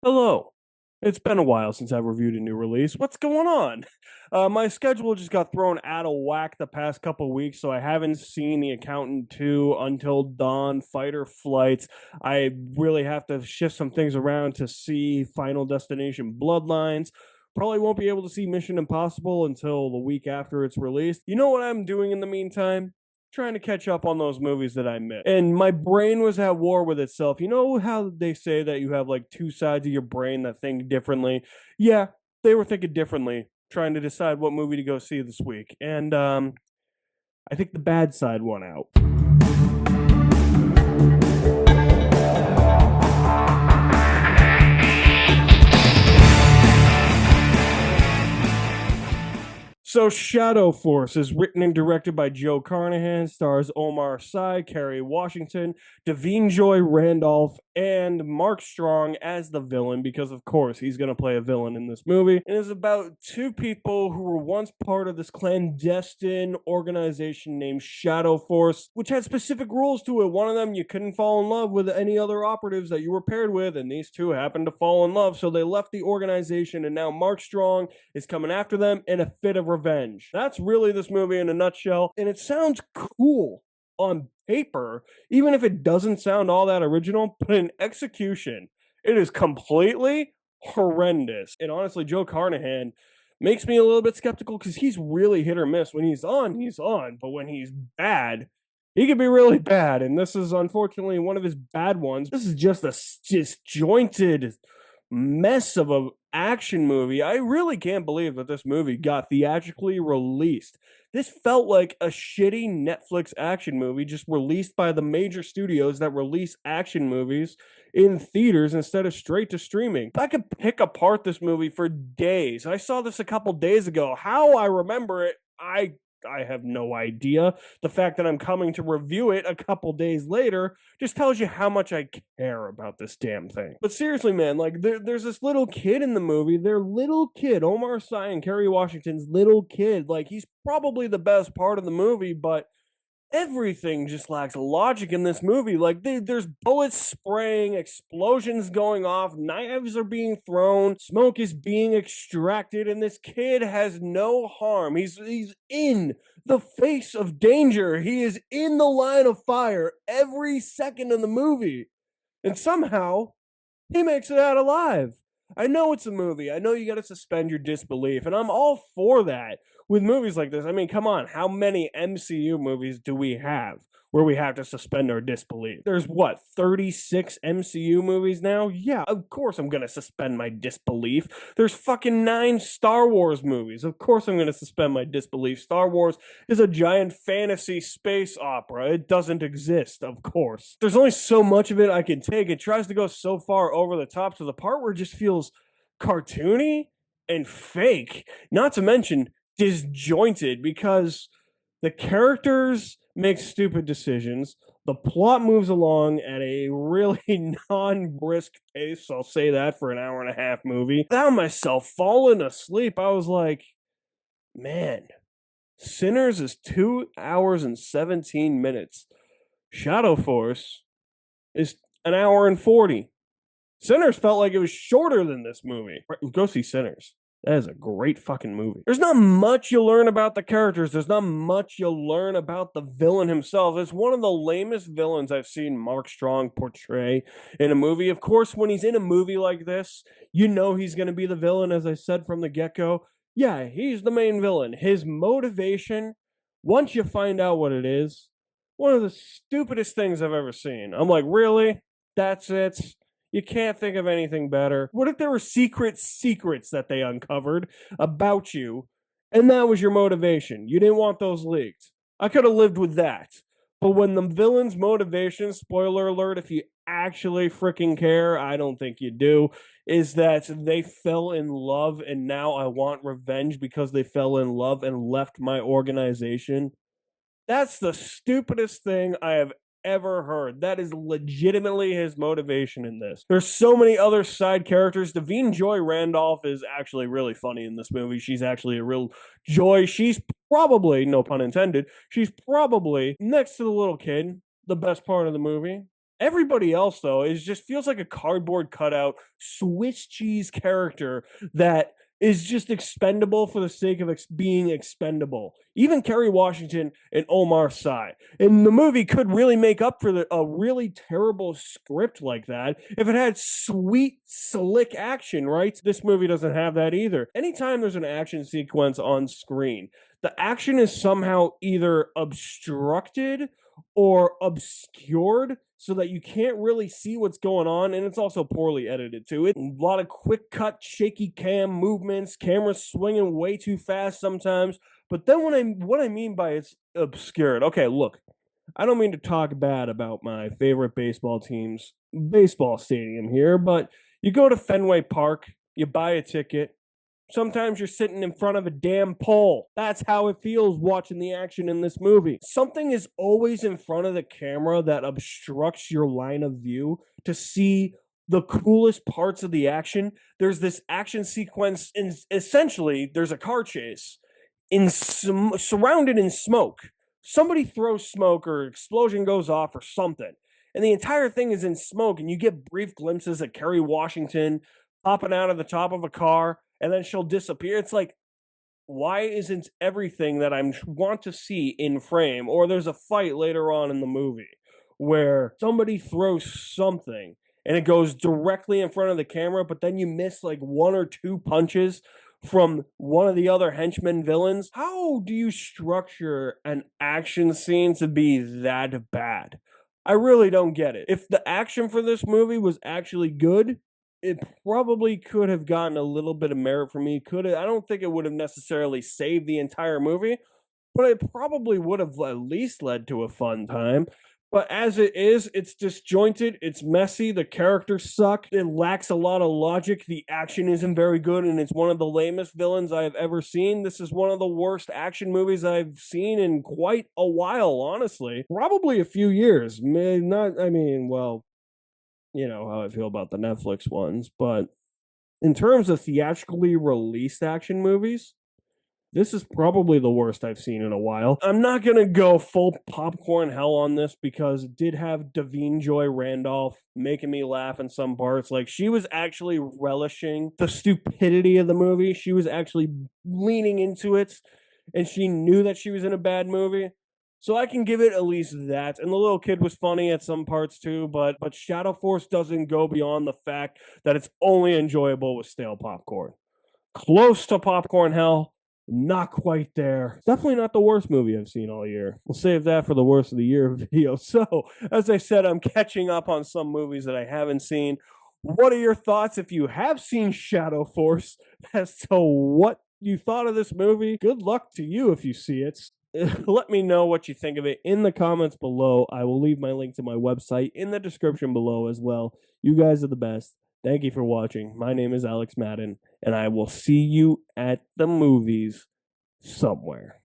Hello. It's been a while since I've reviewed a new release. What's going on? My schedule just got thrown out of whack the past couple weeks, so I haven't seen The Accountant 2, Until Dawn, Fight or Flight. I really have to shift some things around to see Final Destination Bloodlines. Probably won't be able to see Mission Impossible until the week after it's released. You know what I'm doing in the meantime? Trying to catch up on those movies that I missed. And my brain was at war with itself. You know how they say that you have like two sides of your brain that think differently? Yeah, they were thinking differently, trying to decide what movie to go see this week. And I think the bad side won out. So Shadow Force is written and directed by Joe Carnahan, stars Omar Sy, Kerry Washington, Davine Joy Randolph, and Mark Strong as the villain, because of course he's going to play a villain in this movie. It is about two people who were once part of this clandestine organization named Shadow Force, which had specific rules to it. One of them, you couldn't fall in love with any other operatives that you were paired with, and these two happened to fall in love, so they left the organization, and now Mark Strong is coming after them in a fit of revenge. That's really this movie in a nutshell, and it sounds cool on paper, even if it doesn't sound all that original, but in execution, it is completely horrendous. And honestly, Joe Carnahan makes me a little bit skeptical because he's really hit or miss. When he's on, but when he's bad, he can be really bad. And this is unfortunately one of his bad ones. This is just a disjointed mess of a action movie. I really can't believe that this movie got theatrically released. This felt like a shitty Netflix action movie just released by the major studios that release action movies in theaters instead of straight to streaming. I could pick apart this movie for days. I saw this a couple days ago. How I remember it, I have no idea. The fact that I'm coming to review it a couple days later just tells you how much I care about this damn thing. But seriously, man, like there's this little kid in the movie. Their little kid, Omar Sy and Kerry Washington's little kid. Like he's probably the best part of the movie, but everything just lacks logic in this movie. Like there's bullets spraying, explosions going off, knives are being thrown, smoke is being extracted, and this kid has no harm. He's in the face of danger. He is in the line of fire every second of the movie, and somehow he makes it out alive. I know it's a movie. I know you got to suspend your disbelief, and I'm all for that with movies like this. I mean, come on, how many MCU movies do we have where we have to suspend our disbelief? There's what, 36 MCU movies now? Yeah, of course I'm going to suspend my disbelief. There's fucking 9 Star Wars movies. Of course I'm going to suspend my disbelief. Star Wars is a giant fantasy space opera. It doesn't exist, of course. There's only so much of it I can take. It tries to go so far over the top to the part where it just feels cartoony and fake. Not to mention disjointed, because the characters make stupid decisions. The plot moves along at a really non-brisk pace. I'll say that for an hour and a half movie. I found myself falling asleep. I was like, man, Sinners is 2 hours and 17 minutes. Shadow Force is an hour and 40. Sinners felt like it was shorter than this movie. Go see Sinners. That is a great fucking movie. There's not much you'll learn about the characters. There's not much you'll learn about the villain himself. It's one of the lamest villains I've seen Mark Strong portray in a movie. Of course, when he's in a movie like this, you know he's going to be the villain, as I said from the get-go. Yeah, he's the main villain. His motivation, once you find out what it is, one of the stupidest things I've ever seen. I'm like, really? That's it? You can't think of anything better. What if there were secrets that they uncovered about you, and that was your motivation? You didn't want those leaked. I could have lived with that. But when the villain's motivation, spoiler alert, if you actually freaking care, I don't think you do, is that they fell in love and now I want revenge because they fell in love and left my organization. That's the stupidest thing I have ever heard. That is legitimately his motivation in this. There's so many other side characters. Davine Joy Randolph is actually really funny in this movie. She's actually a real joy. She's probably, no pun intended, she's probably, next to the little kid, the best part of the movie. Everybody else, though, is just feels like a cardboard cutout Swiss cheese character that is just expendable for the sake of being expendable. Even Kerry Washington and Omar Sy. And the movie could really make up for a really terrible script like that if it had sweet, slick action, right? This movie doesn't have that either. Anytime there's an action sequence on screen, the action is somehow either obstructed or obscured so that you can't really see what's going on, and it's also poorly edited too. It's a lot of quick cut, shaky cam movements, cameras swinging way too fast sometimes. But then what I mean by it's obscured. Okay, look, I don't mean to talk bad about my favorite baseball team's baseball stadium here, but you go to Fenway Park, you buy a ticket, sometimes you're sitting in front of a damn pole. That's how it feels watching the action in this movie. Something is always in front of the camera that obstructs your line of view to see the coolest parts of the action. There's this action sequence, and essentially, there's a car chase surrounded in smoke. Somebody throws smoke or explosion goes off or something. And the entire thing is in smoke, and you get brief glimpses of Kerry Washington popping out of the top of a car, and then she'll disappear. It's like, why isn't everything that I want to see in frame? Or there's a fight later on in the movie where somebody throws something and it goes directly in front of the camera, but then you miss like one or two punches from one of the other henchmen villains. How do you structure an action scene to be that bad? I really don't get it. If the action for this movie was actually good, it probably could have gotten a little bit of merit for me. I don't think it would have necessarily saved the entire movie, but it probably would have at least led to a fun time. But as it is, it's disjointed, it's messy, the characters suck, it lacks a lot of logic, the action isn't very good, and it's one of the lamest villains I've ever seen. This is one of the worst action movies I've seen in quite a while, honestly. Probably a few years. Well, you know how I feel about the Netflix ones, but in terms of theatrically released action movies, this is probably the worst I've seen in a while. I'm not going to go full popcorn hell on this because it did have Davine Joy Randolph making me laugh in some parts. Like, she was actually relishing the stupidity of the movie. She was actually leaning into it, and she knew that she was in a bad movie. So I can give it at least that. And the little kid was funny at some parts too, but Shadow Force doesn't go beyond the fact that it's only enjoyable with stale popcorn. Close to popcorn hell, not quite there. Definitely not the worst movie I've seen all year. We'll save that for the worst of the year video. So, as I said, I'm catching up on some movies that I haven't seen. What are your thoughts if you have seen Shadow Force as to what you thought of this movie? Good luck to you if you see it. Let me know what you think of it in the comments below. I will leave my link to my website in the description below as well. You guys are the best. Thank you for watching. My name is Alex Madden, and I will see you at the movies somewhere.